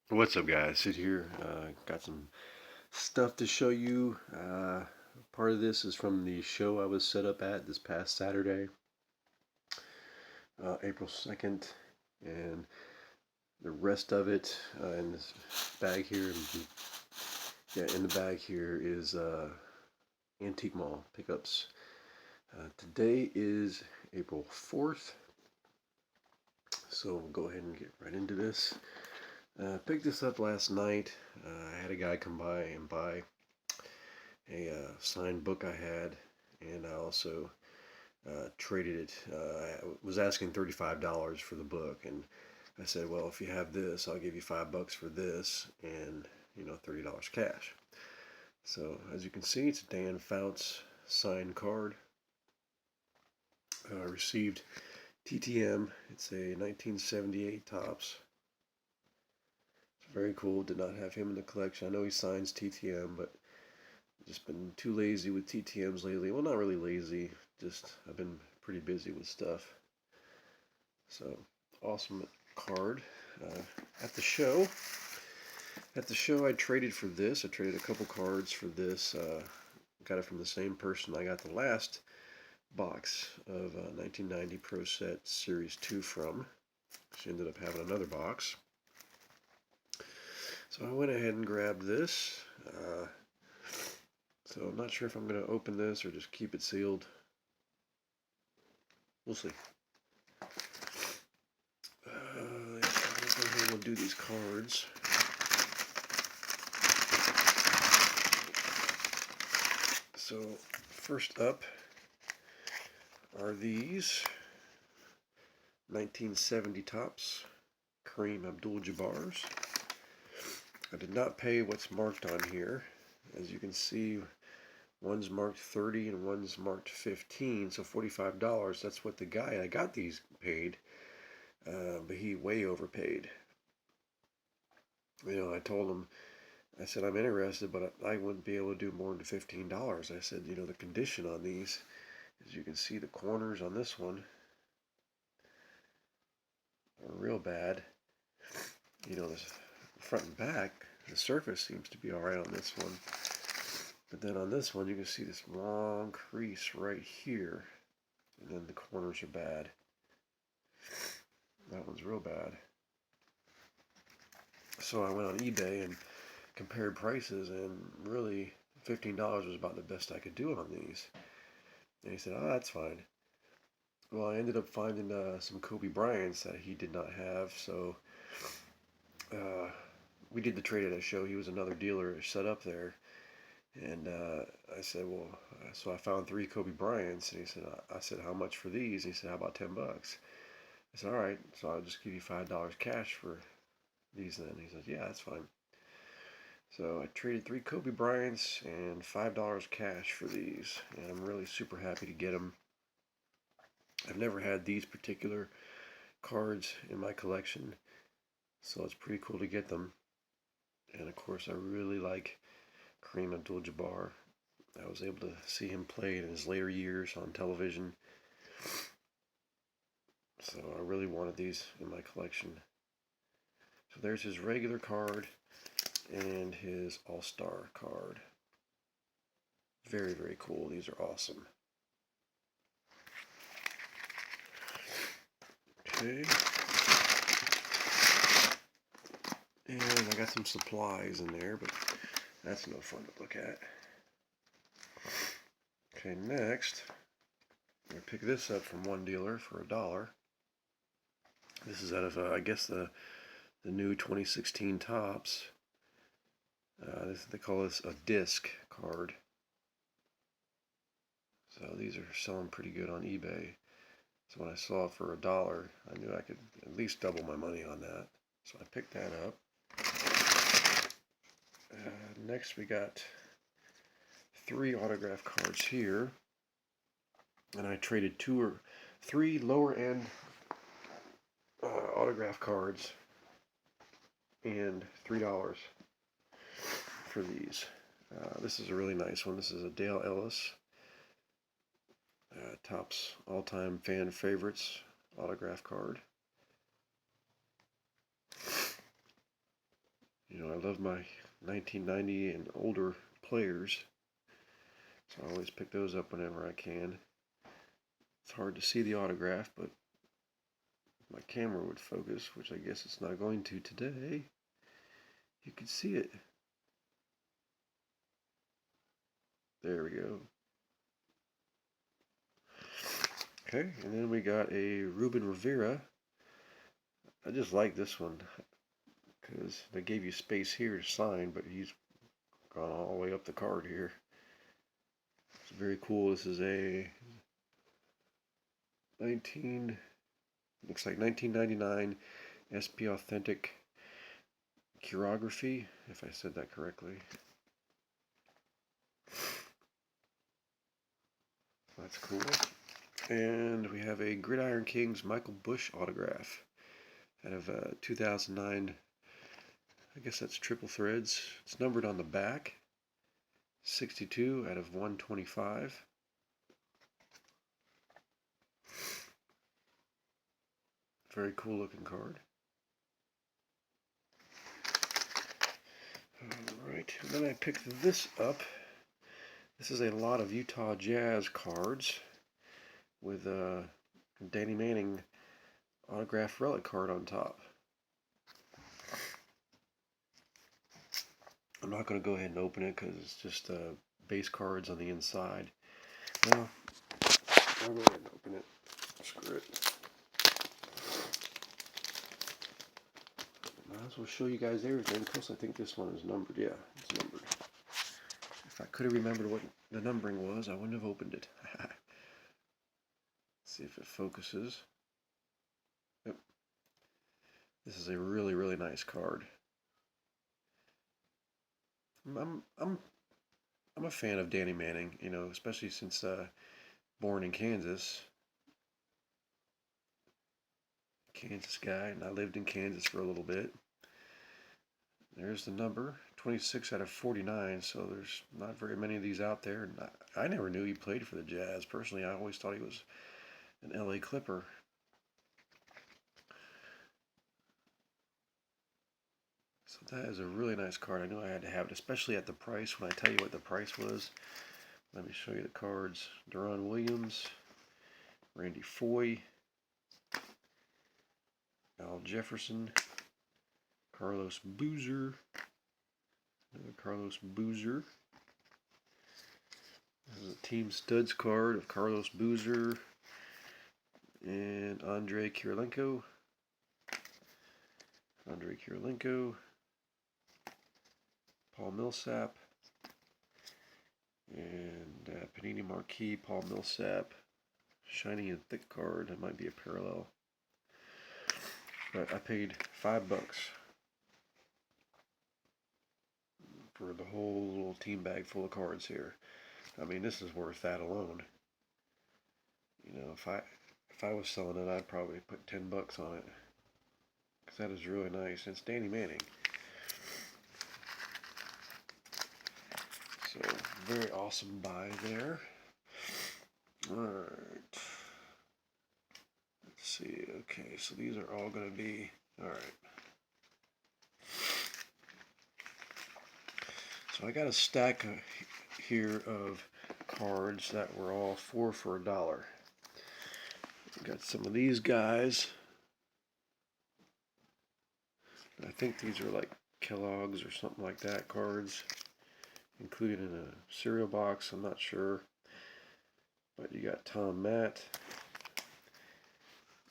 What's up, guys? Sid here. Got some stuff to show you. Part of this is from the show I was set up at this past Saturday, April 2nd, and the rest of it in this bag here. Yeah, in the bag here is Antique Mall pickups. Today is April 4th, so we'll go ahead and get right into this. Picked this up last night. I had a guy come by and buy a signed book I had, and I also traded it. I was asking $35 for the book, and I said, "Well, if you have this, I'll give you $5 for this, and $30 cash." So as you can see, it's a Dan Fouts signed card. Received TTM. It's a 1978 tops. It's very cool. Did not have him in the collection. I know he signs TTM, but just been too lazy with TTMs lately. Well, not really lazy. Just I've been pretty busy with stuff. So awesome card. Uh, at the show, I traded for this. I traded a couple cards for this. Got it from the same person I got the last box of 1990 Pro Set Series 2 from. She ended up having another box. So I went ahead and grabbed this. So I'm not sure if I'm going to open this or just keep it sealed. We'll see. We'll do these cards. So first up are these 1970 tops Kareem Abdul-Jabbar's. I did not pay what's marked on here. As you can see, one's marked 30 and one's marked 15, so $45. That's what the guy I got these paid, but he way overpaid. I told him, I said, I'm interested, but I wouldn't be able to do more than $15. I said, the condition on these, as you can see, the corners on this one are real bad. The front and back, the surface seems to be alright on this one. But then on this one, you can see this long crease right here. And then the corners are bad. That one's real bad. So I went on eBay and compared prices, and really $15 was about the best I could do on these. And he said, "Oh, that's fine." Well, I ended up finding some Kobe Bryants that he did not have, so we did the trade at a show. He was another dealer set up there, and I said, "Well," so I found 3 Kobe Bryants, and he said, "I said, how much for these?" He said, "How about $10?" I said, "All right, so I'll just give you $5 cash for these then." He said, "Yeah, that's fine." So I traded 3 Kobe Bryants and $5 cash for these, and I'm really super happy to get them. I've never had these particular cards in my collection, so it's pretty cool to get them. And of course, I really like Kareem Abdul-Jabbar. I was able to see him play in his later years on television, so I really wanted these in my collection. So there's his regular card and his All-Star card. Very, very cool. These are awesome. Okay. And I got some supplies in there, but that's no fun to look at. Okay, next, I picked this up from one dealer for $1. This is out of, I guess, the new 2016 tops. They call this a disc card. So these are selling pretty good on eBay. So when I saw it for $1, I knew I could at least double my money on that. So I picked that up. Next we got 3 autograph cards here. And I traded 2 or 3 lower end autograph cards and $3 for these. This is a really nice one. This is a Dale Ellis Topps all-time fan favorites autograph card. You know, I love my 1990 and older players, so I always pick those up whenever I can. It's hard to see the autograph, but my camera would focus, which I guess it's not going to today. You can see it. There we go. Okay, and then we got a Ruben Rivera. I just like this one because they gave you space here to sign, but he's gone all the way up the card here. It's very cool. This is a looks like 1999 SP Authentic Chirography, if I said that correctly. That's cool. And we have a Gridiron Kings Michael Bush autograph out of 2009. I guess that's triple threads. It's numbered on the back. 62 out of 125. Very cool looking card. Alright, and then I picked this up. This is a lot of Utah Jazz cards with Danny Manning autographed relic card on top. I'm not going to go ahead and open it because it's just base cards on the inside. Well, I'll go ahead and open it. Screw it. Might as well show you guys everything. Plus, I think this one is numbered. Yeah, it's numbered. If I could have remembered what the numbering was, I wouldn't have opened it. Let's see if it focuses. Yep. This is a really, really nice card. I'm a fan of Danny Manning, you know, especially since born in Kansas. Kansas guy, and I lived in Kansas for a little bit. There's the number, 26 out of 49, so there's not very many of these out there. And I never knew he played for the Jazz. Personally, I always thought he was an LA Clipper. So that is a really nice card. I knew I had to have it, especially at the price. When I tell you what the price was, let me show you the cards. Deron Williams, Randy Foye, Al Jefferson, Carlos Boozer, another Carlos Boozer. This is a Team Studs card of Carlos Boozer and Andrei Kirilenko. Paul Millsap, and Panini Marquee, Paul Millsap. Shiny and thick card. That might be a parallel. But I paid $5 for the whole little team bag full of cards here. I mean, this is worth that alone. You know, if I was selling it, I'd probably put $10 on it, because that is really nice. And it's Danny Manning. So, very awesome buy there. Alright. Let's see. Okay, so these are all going to be... Alright. So I got a stack here of cards that were all 4 for $1. Got some of these guys. I think these are like Kellogg's or something like that cards, included in a cereal box. I'm not sure. But you got Tom Matt,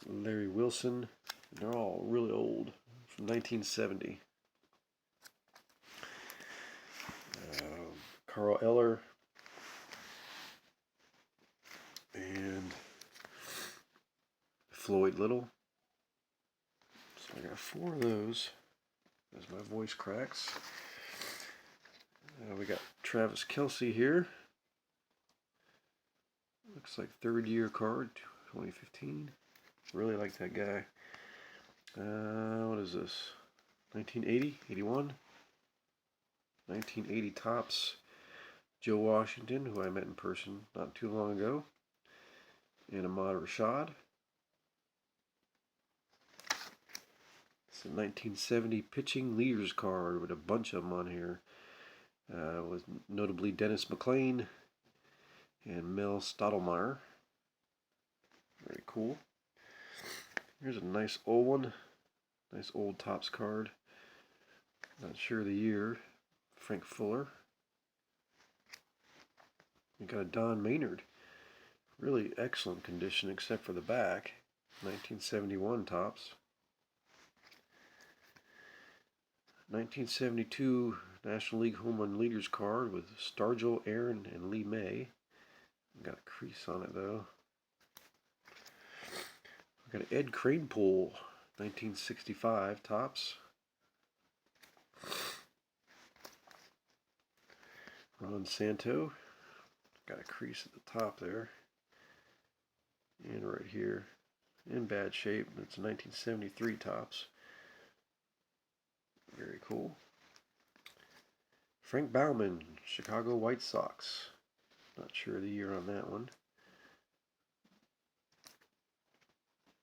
Larry Wilson. They're all really old, from 1970. Carl Eller and Floyd Little. So I got 4 of those as my voice cracks. We got Travis Kelce here. Looks like 3rd year card, 2015. Really like that guy. What is this? 1980, 81? 1980 Topps. Joe Washington, who I met in person not too long ago. And Ahmad Rashad. It's a 1970 pitching leaders card with a bunch of them on here. With notably Dennis McLain and Mel Stottlemyre. Very cool. Here's a nice old one. Nice old Topps card. Not sure the year. Frank Fuller. We got a Don Maynard. Really excellent condition except for the back. 1971 Topps. 1972 National League Home Run Leaders card with Stargell, Aaron, and Lee May. Got a crease on it though. We got an Ed Kranepool, 1965 Topps. Ron Santo. Got a crease at the top there. And right here. In bad shape. It's a 1973 Topps. Very cool. Frank Baumann, Chicago White Sox. Not sure the year on that one.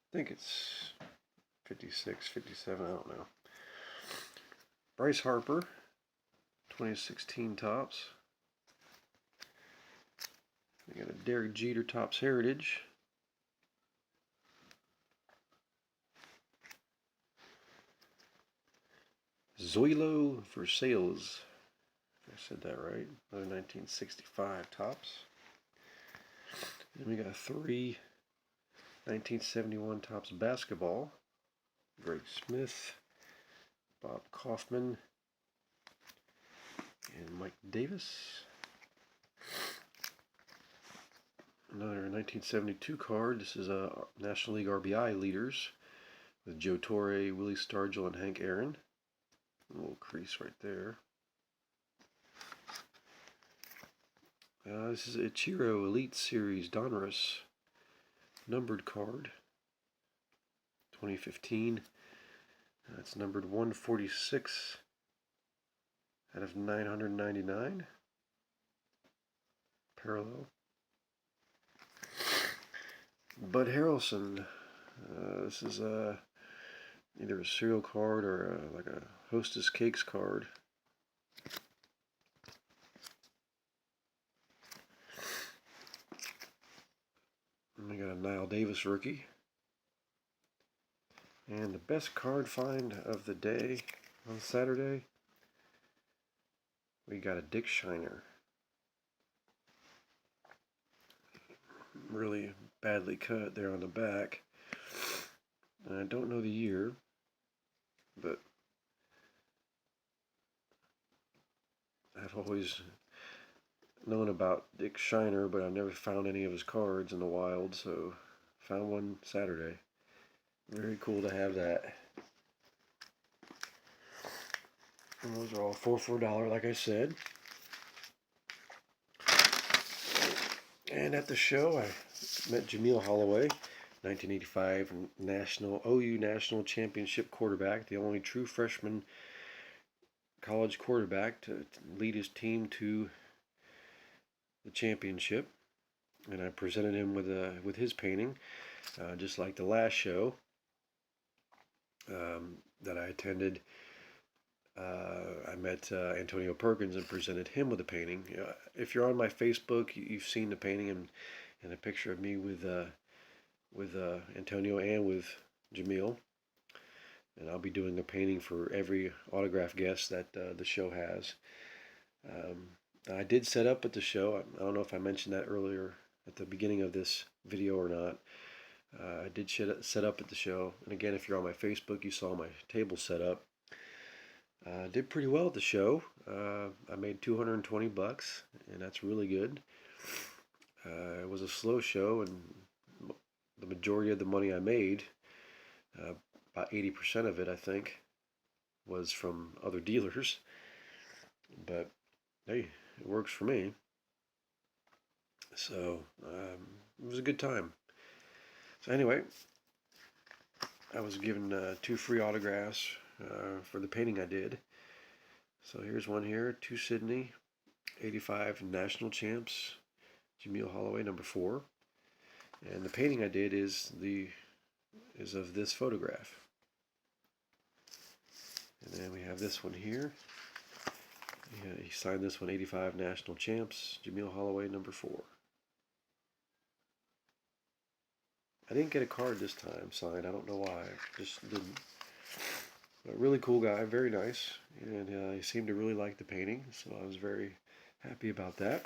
I think it's 56, 57, I don't know. Bryce Harper, 2016 Topps. We got a Derek Jeter Topps Heritage. Zoilo for Sales. If I said that right. Another 1965 Topps. Then we got 3 1971 Topps Basketball. Greg Smith, Bob Kaufman, and Mike Davis. Another 1972 card. This is a National League RBI leaders with Joe Torre, Willie Stargell, and Hank Aaron. A little crease right there. This is a Ichiro Elite Series Donruss numbered card. 2015. It's numbered 146 out of 999. Parallel. Bud Harrelson. This is either a cereal card or like a Hostess Cakes card. And we got a Nile Davis rookie. And the best card find of the day on Saturday, we got a Dick Shiner. Really badly cut there on the back. And I don't know the year, but I've always known about Dick Shiner, but I've never found any of his cards in the wild, so found one Saturday. Very cool to have that. And those are all for $4, like I said. And at the show, I met Jameel Holloway, 1985 OU National Championship quarterback, the only true freshman college quarterback to lead his team to the championship. And I presented him with his painting, just like the last show that I attended. I met Antonio Perkins and presented him with a painting. If you're on my Facebook, you've seen the painting and a picture of me with Antonio and with Jameel. And I'll be doing a painting for every autograph guest that the show has. I did set up at the show. I don't know if I mentioned that earlier at the beginning of this video or not. I did set up at the show. And again, if you're on my Facebook, you saw my table set up. Did pretty well at the show. I made $220, and that's really good. It was a slow show, and the majority of the money I made, about 80% of it, I think, was from other dealers. But hey, it works for me. So it was a good time. So anyway, I was given 2 free autographs for the painting I did. So here's one here, 2 Sydney, 85 National Champs, Jameel Holloway, number 4. And the painting I did is of this photograph. this one here. Yeah, he signed this one, 85 National Champs, Jameel Holloway, number 4. I didn't get a card this time signed. I don't know why. Just didn't. A really cool guy, very nice, and he seemed to really like the painting, so I was very happy about that.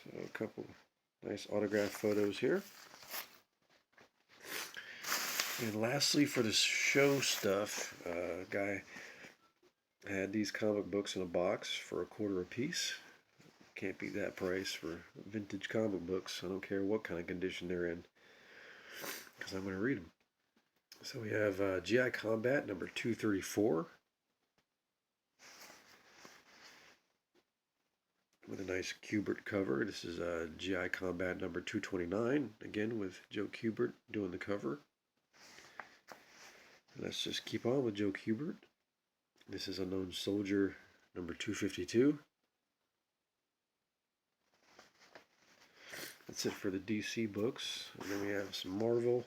So a couple nice autograph photos here. And lastly, for the show stuff, guy had these comic books in a box for $1.25 a piece. Can't beat that price for vintage comic books. I don't care what kind of condition they're in, because I'm going to read them. So we have GI Combat number 234 with a nice Kubert cover. This is GI Combat number 229, again with Joe Kubert doing the cover. Let's just keep on with Joe Kubert. This is Unknown Soldier number 252. That's it for the DC books. And then we have some Marvel.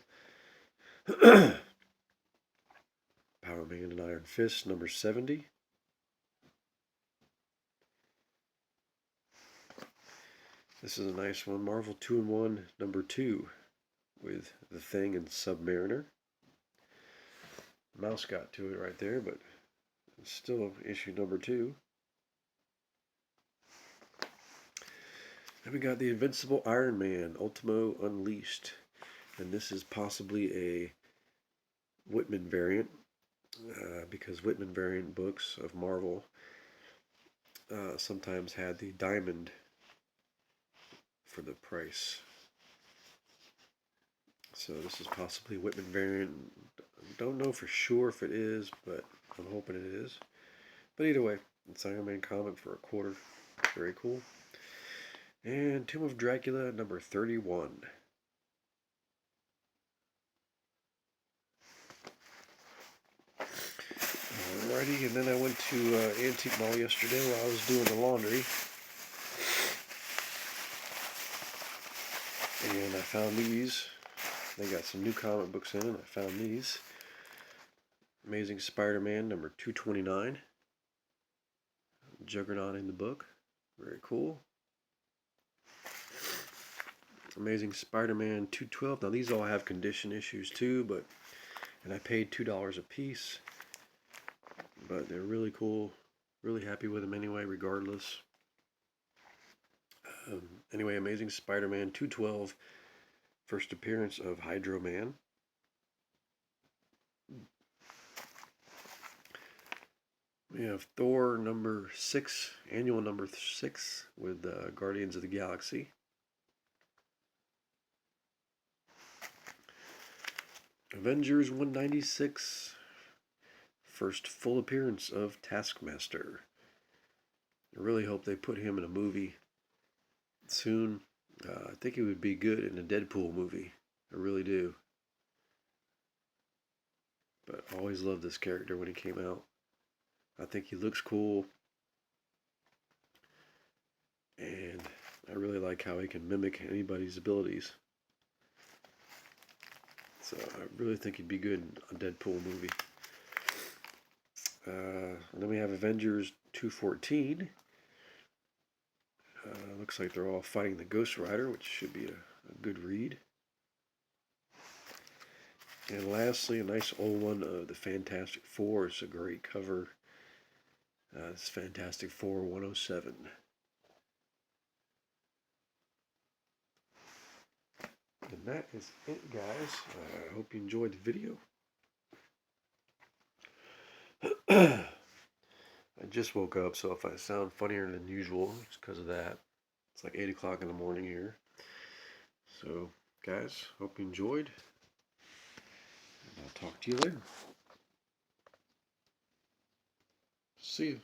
Power Man and Iron Fist number 70. This is a nice one. Marvel 2-in-1 number 2 with The Thing and Submariner. Mouse got to it right there, but it's still issue number 2. Then we got the Invincible Iron Man, Ultimo Unleashed. And this is possibly a Whitman variant, because Whitman variant books of Marvel sometimes had the diamond for the price. So this is possibly Whitman variant. Don't know for sure if it is, but I'm hoping it is. But either way, it's Iron Man comic for $0.25. Very cool. And Tomb of Dracula number 31. Alrighty, and then I went to Antique Mall yesterday while I was doing the laundry. And I found these. They got some new comic books in, and I found these. Amazing Spider-Man number 229. Juggernaut in the book. Very cool. Amazing Spider-Man 212. Now these all have condition issues too, and I paid $2 a piece. But they're really cool. Really happy with them anyway, regardless. Anyway, Amazing Spider-Man 212. First appearance of Hydro Man. We have Thor number 6, annual number 6 with Guardians of the Galaxy. Avengers 196. First full appearance of Taskmaster. I really hope they put him in a movie soon. I think he would be good in a Deadpool movie. I really do. But I always loved this character when he came out. I think he looks cool. And I really like how he can mimic anybody's abilities. So I really think he'd be good in a Deadpool movie. And then we have Avengers 214. Looks like they're all fighting the Ghost Rider, which should be a good read. And lastly, a nice old one of the Fantastic Four. It's a great cover. It's Fantastic Four 107. And that is it, guys. I hope you enjoyed the video. I just woke up, so if I sound funnier than usual, it's because of that. It's like 8 o'clock in the morning here. So, guys, hope you enjoyed. And I'll talk to you later. See you.